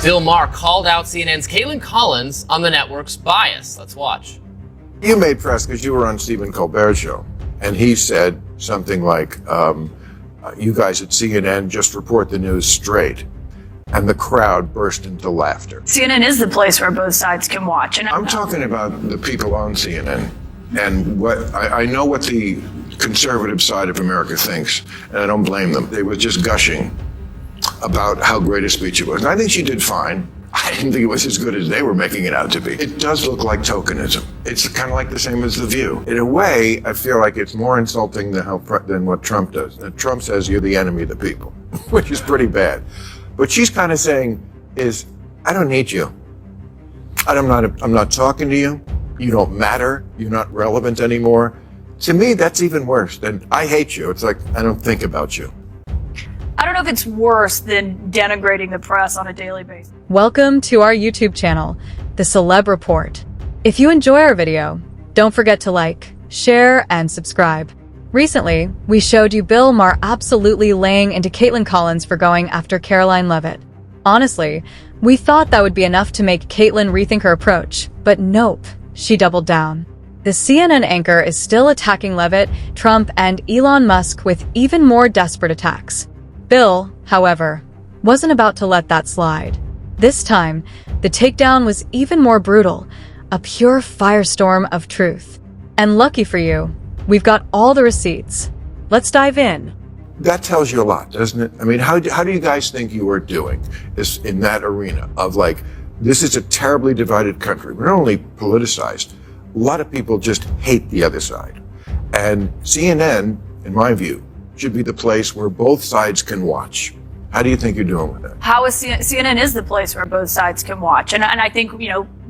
Bill Maher called out CNN's Kaitlan Collins on the network's bias. Let's watch. You made press because you were on Stephen Colbert's show, and he said something like, you guys at CNN just report the news straight. And the crowd burst into laughter. CNN is the place where both sides can watch. And I'm talking about the people on CNN. And what I know what the conservative side of America thinks, and I don't blame them. They were just gushing about how great a speech it was. And I think she did fine. I didn't think it was as good as they were making it out to be. It does look like tokenism. It's kind of like the same as The View. In a way, I feel like it's more insulting than what Trump does. And Trump says you're the enemy of the people, which is pretty bad. What she's kind of saying is, I don't need you. I'm not talking to you. You don't matter. You're not relevant anymore. To me, that's even worse than I hate you. It's like, I don't think about you. I don't know if it's worse than denigrating the press on a daily basis. Welcome to our YouTube channel, The Celeb Report. If you enjoy our video, don't forget to like, share, and subscribe. Recently, we showed you Bill Maher absolutely laying into Kaitlan Collins for going after Karoline Leavitt. Honestly, we thought that would be enough to make Kaitlan rethink her approach, but nope, she doubled down. The CNN anchor is still attacking Leavitt, Trump, and Elon Musk with even more desperate attacks. Bill, however, wasn't about to let that slide. This time, the takedown was even more brutal, a pure firestorm of truth. And lucky for you, we've got all the receipts. Let's dive in. That tells you a lot, doesn't it? I mean, how do you guys think you were doing this in that arena of like, this is a terribly divided country. We're not only politicized, a lot of people just hate the other side. And CNN, in my view, should be the place where both sides can watch. How do you think you're doing with that? How is CNN is the place where both sides can watch. And I think,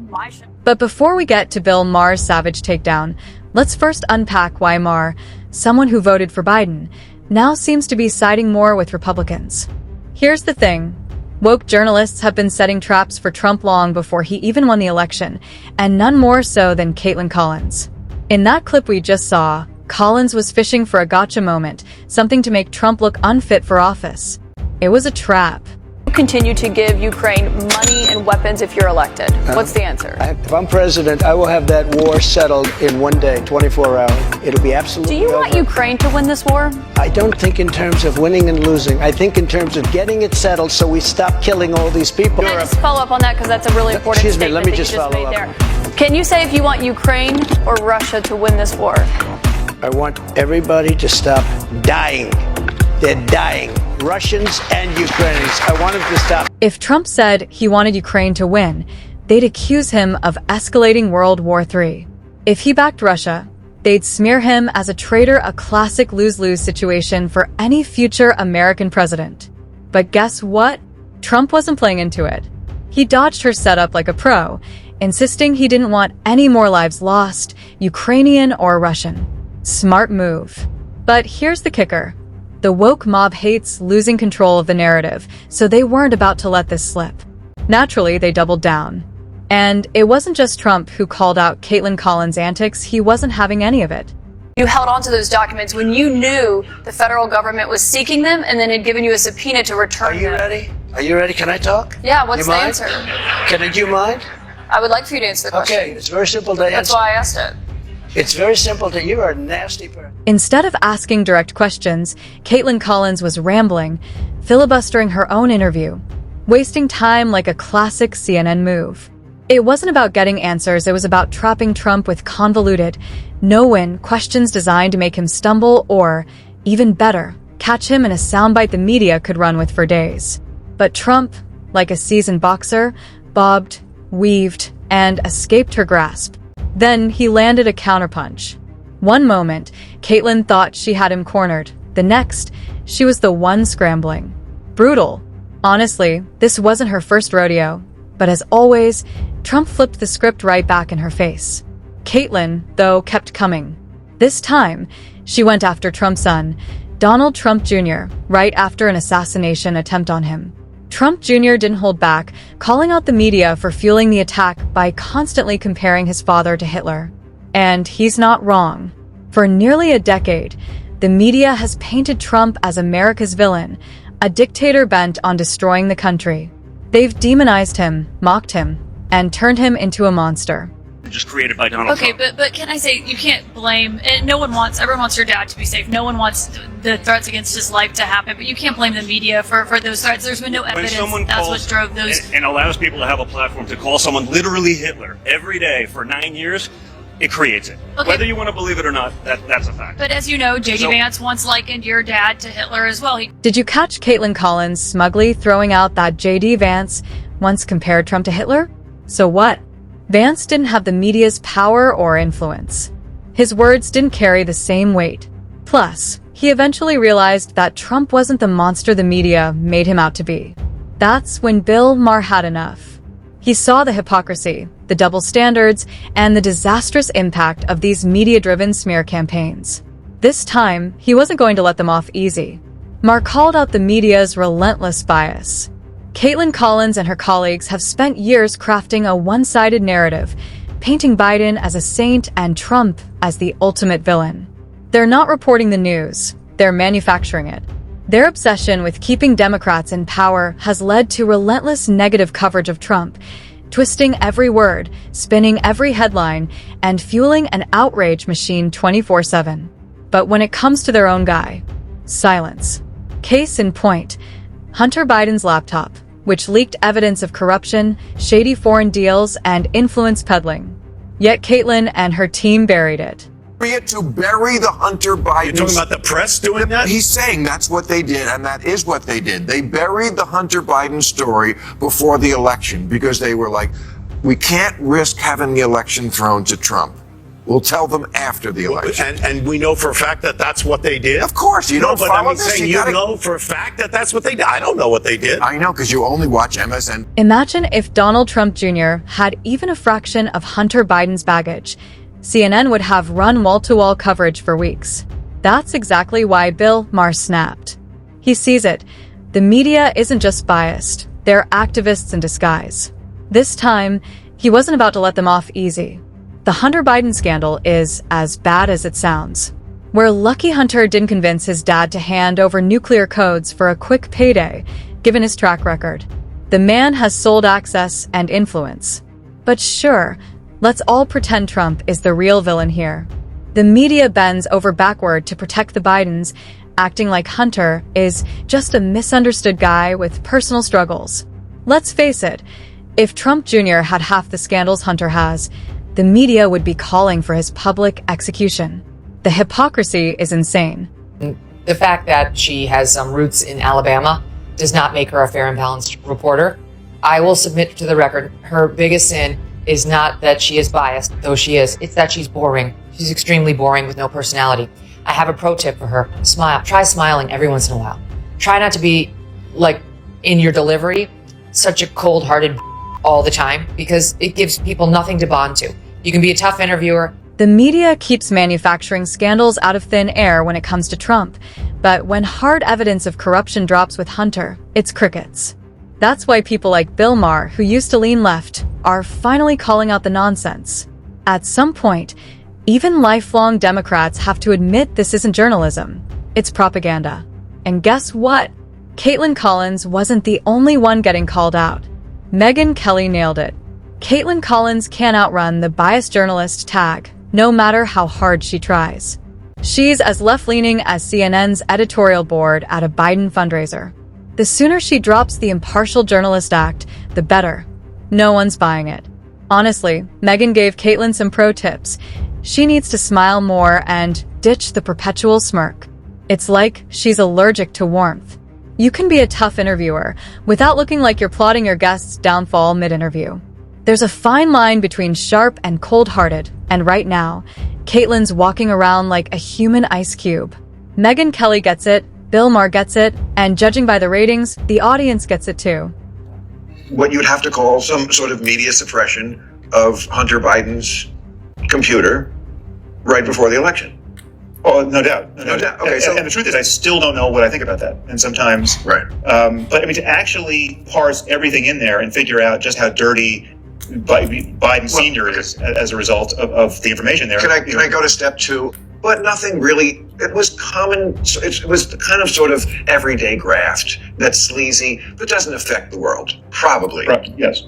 my show. But before we get to Bill Maher's savage takedown, let's first unpack why Maher, someone who voted for Biden, now seems to be siding more with Republicans. Here's the thing. Woke journalists have been setting traps for Trump long before he even won the election, and none more so than Kaitlan Collins. In that clip we just saw, Collins was fishing for a gotcha moment, something to make Trump look unfit for office. It was a trap. Continue to give Ukraine money and weapons if you're elected. What's the answer? If I'm president, I will have that war settled in one day, 24 hours. It'll be absolutely Do you want over. Ukraine to win this war? I don't think in terms of winning and losing. I think in terms of getting it settled so we stop killing all these people. Can I just follow up on that because that's a really important Excuse me, statement let me that just you just follow made up. there. Can you say if you want Ukraine or Russia to win this war? I want everybody to stop dying. They're dying. Russians and Ukrainians. I want them to stop. If Trump said he wanted Ukraine to win, they'd accuse him of escalating World War III. If he backed Russia, they'd smear him as a traitor, a classic lose-lose situation for any future American president. But guess what? Trump wasn't playing into it. He dodged her setup like a pro, insisting he didn't want any more lives lost, Ukrainian or Russian. Smart move. But here's the kicker. The woke mob hates losing control of the narrative, so they weren't about to let this slip. Naturally, they doubled down. And it wasn't just Trump who called out Kaitlan Collins' antics, he wasn't having any of it. You held on to those documents when you knew the federal government was seeking them and then had given you a subpoena to return them. Are you ready? Are you ready? Can I talk? Yeah, what's You the mind? answer? Do you mind? I would like for you to answer the question. Okay, it's very simple to answer. That's why I asked it. It's very simple to you. You're a nasty person. Instead of asking direct questions, Kaitlan Collins was rambling, filibustering her own interview, wasting time like a classic CNN move. It wasn't about getting answers, it was about trapping Trump with convoluted, no-win questions designed to make him stumble or, even better, catch him in a soundbite the media could run with for days. But Trump, like a seasoned boxer, bobbed, weaved, and escaped her grasp. Then he landed a counterpunch. One moment, Kaitlan thought she had him cornered. The next, she was the one scrambling. Brutal. Honestly, this wasn't her first rodeo. But as always, Trump flipped the script right back in her face. Kaitlan, though, kept coming. This time, she went after Trump's son, Donald Trump Jr., right after an assassination attempt on him. Trump Jr. didn't hold back, calling out the media for fueling the attack by constantly comparing his father to Hitler. And he's not wrong. For nearly a decade, the media has painted Trump as America's villain, a dictator bent on destroying the country. They've demonized him, mocked him, and turned him into a monster. Just created by Donald Trump. Okay, but can I say, you can't blame, and everyone wants your dad to be safe. No one wants the threats against his life to happen, but you can't blame the media for those threats. There's been no evidence that's what drove those. And allows people to have a platform to call someone literally Hitler every day for 9 years, it creates it. Okay. Whether you want to believe it or not, that's a fact. But as you know, J.D. Vance once likened your dad to Hitler as well. Did you catch Kaitlan Collins smugly throwing out that J.D. Vance once compared Trump to Hitler? So what? Vance didn't have the media's power or influence. His words didn't carry the same weight. Plus, he eventually realized that Trump wasn't the monster the media made him out to be. That's when Bill Maher had enough. He saw the hypocrisy, the double standards, and the disastrous impact of these media-driven smear campaigns. This time, he wasn't going to let them off easy. Maher called out the media's relentless bias. Kaitlan Collins and her colleagues have spent years crafting a one-sided narrative, painting Biden as a saint and Trump as the ultimate villain. They're not reporting the news, they're manufacturing it. Their obsession with keeping Democrats in power has led to relentless negative coverage of Trump, twisting every word, spinning every headline, and fueling an outrage machine 24/7. But when it comes to their own guy, silence. Case in point, Hunter Biden's laptop, which leaked evidence of corruption, shady foreign deals, and influence peddling. Yet Kaitlan and her team buried it. To bury the Hunter Biden. You're talking about the press doing that? He's saying that's what they did, and that is what they did. They buried the Hunter Biden story before the election because they were like, we can't risk having the election thrown to Trump. We'll tell them after the election. And we know for a fact that that's what they did? Of course, you don't but follow I'm this. saying you know for a fact that that's what they did. I don't know what they did. I know, because you only watch MSN. Imagine if Donald Trump Jr. had even a fraction of Hunter Biden's baggage. CNN would have run wall-to-wall coverage for weeks. That's exactly why Bill Maher snapped. He sees it. The media isn't just biased. They're activists in disguise. This time, he wasn't about to let them off easy. The Hunter Biden scandal is as bad as it sounds. Where lucky Hunter didn't convince his dad to hand over nuclear codes for a quick payday, given his track record. The man has sold access and influence. But sure, let's all pretend Trump is the real villain here. The media bends over backward to protect the Bidens, acting like Hunter is just a misunderstood guy with personal struggles. Let's face it, if Trump Jr. had half the scandals Hunter has, the media would be calling for his public execution. The hypocrisy is insane. The fact that she has some roots in Alabama does not make her a fair and balanced reporter. I will submit to the record, her biggest sin is not that she is biased, though she is. It's that she's boring. She's extremely boring with no personality. I have a pro tip for her. Smile. Try smiling every once in a while. Try not to be, like, in your delivery, such a cold-hearted all the time, because it gives people nothing to bond to. You can be a tough interviewer. The media keeps manufacturing scandals out of thin air when it comes to Trump, but when hard evidence of corruption drops with Hunter, it's crickets. That's why people like Bill Maher, who used to lean left, are finally calling out the nonsense. At some point, even lifelong Democrats have to admit this isn't journalism. It's propaganda. And guess what? Kaitlan Collins wasn't the only one getting called out. Megyn Kelly nailed it. Kaitlan Collins can't outrun the biased journalist tag, no matter how hard she tries. She's as left-leaning as CNN's editorial board at a Biden fundraiser. The sooner she drops the impartial journalist act, the better. No one's buying it. Honestly, Megyn gave Kaitlan some pro tips. She needs to smile more and ditch the perpetual smirk. It's like she's allergic to warmth. You can be a tough interviewer without looking like you're plotting your guest's downfall mid-interview. There's a fine line between sharp and cold-hearted, and right now, Kaitlan's walking around like a human ice cube. Megyn Kelly gets it, Bill Maher gets it, and judging by the ratings, the audience gets it too. What you would have to call some sort of media suppression of Hunter Biden's computer right before the election. Oh, no doubt. No doubt. Okay, so, and the truth is, I still don't know what I think about that. And sometimes, right. But I mean, to actually parse everything in there and figure out just how dirty Biden Senior is as a result of the information there. Can I go to step two? but nothing really. It was common. It was the kind of sort of everyday graft that's sleazy, but doesn't affect the world. Probably. Right. Yes.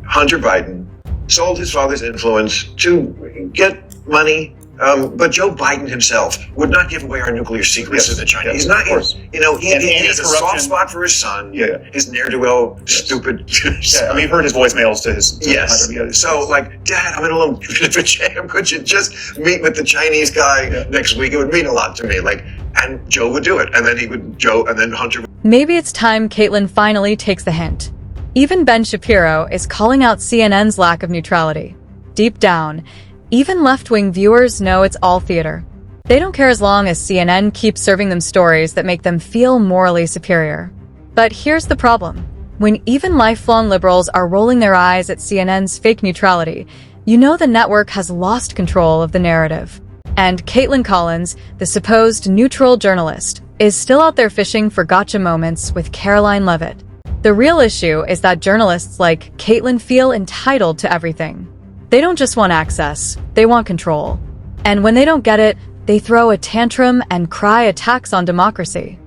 Hunter Biden sold his father's influence to get money. But Joe Biden himself would not give away our nuclear secrets to the Chinese. He's not, he has a soft spot for his son. Yeah. His ne'er-do-well, stupid. Yeah, I mean, you've heard his voicemails to his. Yes. So, like, Dad, I'm in a little bit of a jam. Could you just meet with the Chinese guy next week? It would mean a lot to me. Like, and Joe would do it, and then and then Hunter would. Maybe it's time Kaitlan finally takes the hint. Even Ben Shapiro is calling out CNN's lack of neutrality. Deep down, even left-wing viewers know it's all theater. They don't care as long as CNN keeps serving them stories that make them feel morally superior. But here's the problem. When even lifelong liberals are rolling their eyes at CNN's fake neutrality, you know the network has lost control of the narrative. And Kaitlan Collins, the supposed neutral journalist, is still out there fishing for gotcha moments with Karoline Leavitt. The real issue is that journalists like Kaitlan feel entitled to everything. They don't just want access, they want control. And when they don't get it, they throw a tantrum and cry attacks on democracy.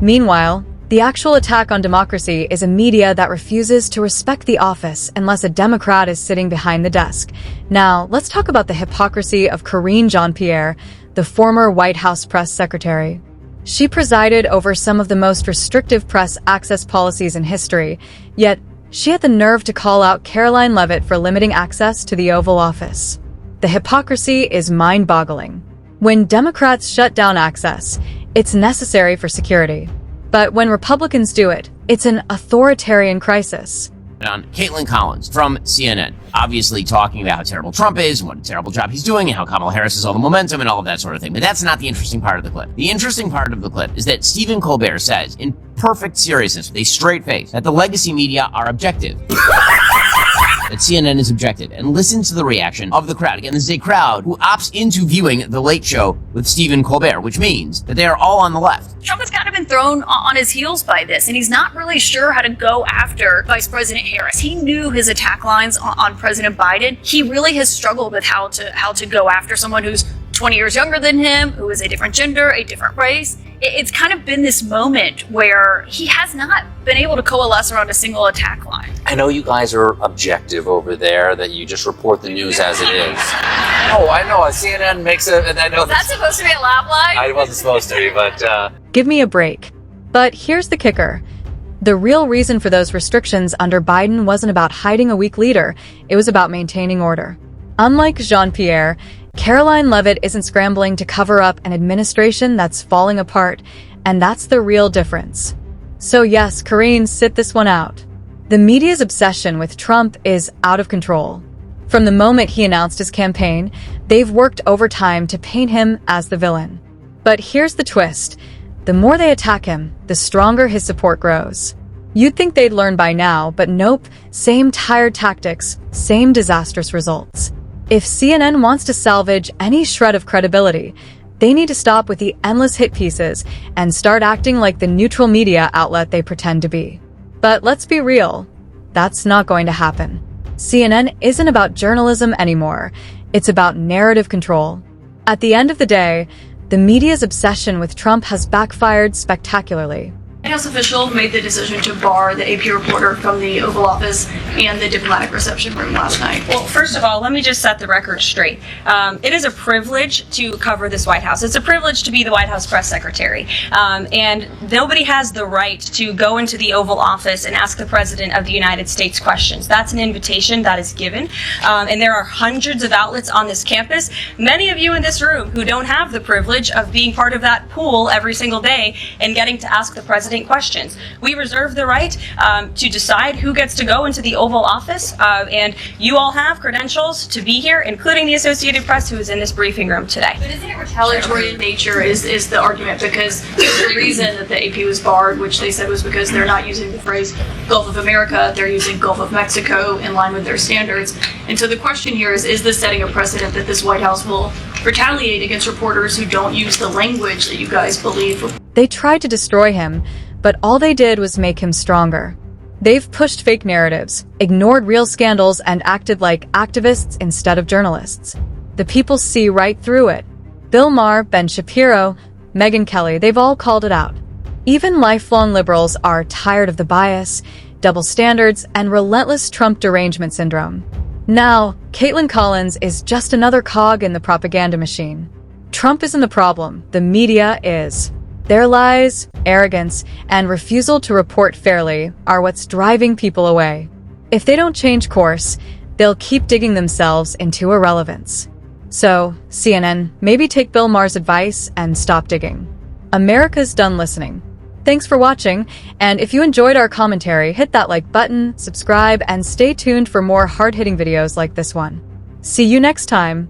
Meanwhile, the actual attack on democracy is a media that refuses to respect the office unless a Democrat is sitting behind the desk. Now, let's talk about the hypocrisy of Karine Jean-Pierre, the former White House press secretary. She presided over some of the most restrictive press access policies in history, yet she had the nerve to call out Karoline Leavitt for limiting access to the Oval Office. The hypocrisy is mind-boggling. When Democrats shut down access, it's necessary for security. But when Republicans do it, it's an authoritarian crisis. On Kaitlan Collins from CNN, obviously talking about how terrible Trump is and what a terrible job he's doing and how Kamala Harris has all the momentum and all of that sort of thing. But that's not the interesting part of the clip. The interesting part of the clip is that Stephen Colbert says, in perfect seriousness, with a straight face, that the legacy media are objective. That CNN is objective, and listen to the reaction of the crowd. Again, this is a crowd who opts into viewing The Late Show with Stephen Colbert, which means that they are all on the left. Trump has kind of been thrown on his heels by this, and he's not really sure how to go after Vice President Harris. He knew his attack lines on President Biden. He really has struggled with how to go after someone who's 20 years younger than him, who is a different gender, a different race. It's kind of been this moment where he has not been able to coalesce around a single attack line. I know you guys are objective over there, that you just report the news as it is. Oh, I know. CNN makes it, and I know that's supposed to be a laugh line? I wasn't supposed to be, but... Give me a break. But here's the kicker. The real reason for those restrictions under Biden wasn't about hiding a weak leader. It was about maintaining order. Unlike Jean-Pierre, Karoline Leavitt isn't scrambling to cover up an administration that's falling apart, and that's the real difference. So yes, Karine, sit this one out. The media's obsession with Trump is out of control. From the moment he announced his campaign, they've worked overtime to paint him as the villain. But here's the twist. The more they attack him, the stronger his support grows. You'd think they'd learn by now, but nope, same tired tactics, same disastrous results. If CNN wants to salvage any shred of credibility, they need to stop with the endless hit pieces and start acting like the neutral media outlet they pretend to be. But let's be real, that's not going to happen. CNN isn't about journalism anymore, it's about narrative control. At the end of the day, the media's obsession with Trump has backfired spectacularly. White House official made the decision to bar the AP reporter from the Oval Office and the diplomatic reception room last night. Well, first of all, let me just set the record straight. It is a privilege to cover this White House. It's a privilege to be the White House press secretary. And nobody has the right to go into the Oval Office and ask the President of the United States questions. That's an invitation that is given. And there are hundreds of outlets on this campus, many of you in this room who don't have the privilege of being part of that pool every single day and getting to ask the President questions. We reserve the right to decide who gets to go into the Oval Office, and you all have credentials to be here, including the Associated Press, who is in this briefing room today. But isn't it retaliatory in nature is the argument, because the reason that the AP was barred, which they said was because they're not using the phrase Gulf of America, they're using Gulf of Mexico in line with their standards. And so the question here is this setting a precedent that this White House will retaliate against reporters who don't use the language that you guys believe? They tried to destroy him, but all they did was make him stronger. They've pushed fake narratives, ignored real scandals, and acted like activists instead of journalists. The people see right through it. Bill Maher, Ben Shapiro, Megyn Kelly, they've all called it out. Even lifelong liberals are tired of the bias, double standards, and relentless Trump derangement syndrome. Now, Kaitlan Collins is just another cog in the propaganda machine. Trump isn't the problem, the media is. Their lies, arrogance, and refusal to report fairly are what's driving people away. If they don't change course, they'll keep digging themselves into irrelevance. So, CNN, maybe take Bill Maher's advice and stop digging. America's done listening. Thanks for watching, and if you enjoyed our commentary, hit that like button, subscribe, and stay tuned for more hard-hitting videos like this one. See you next time.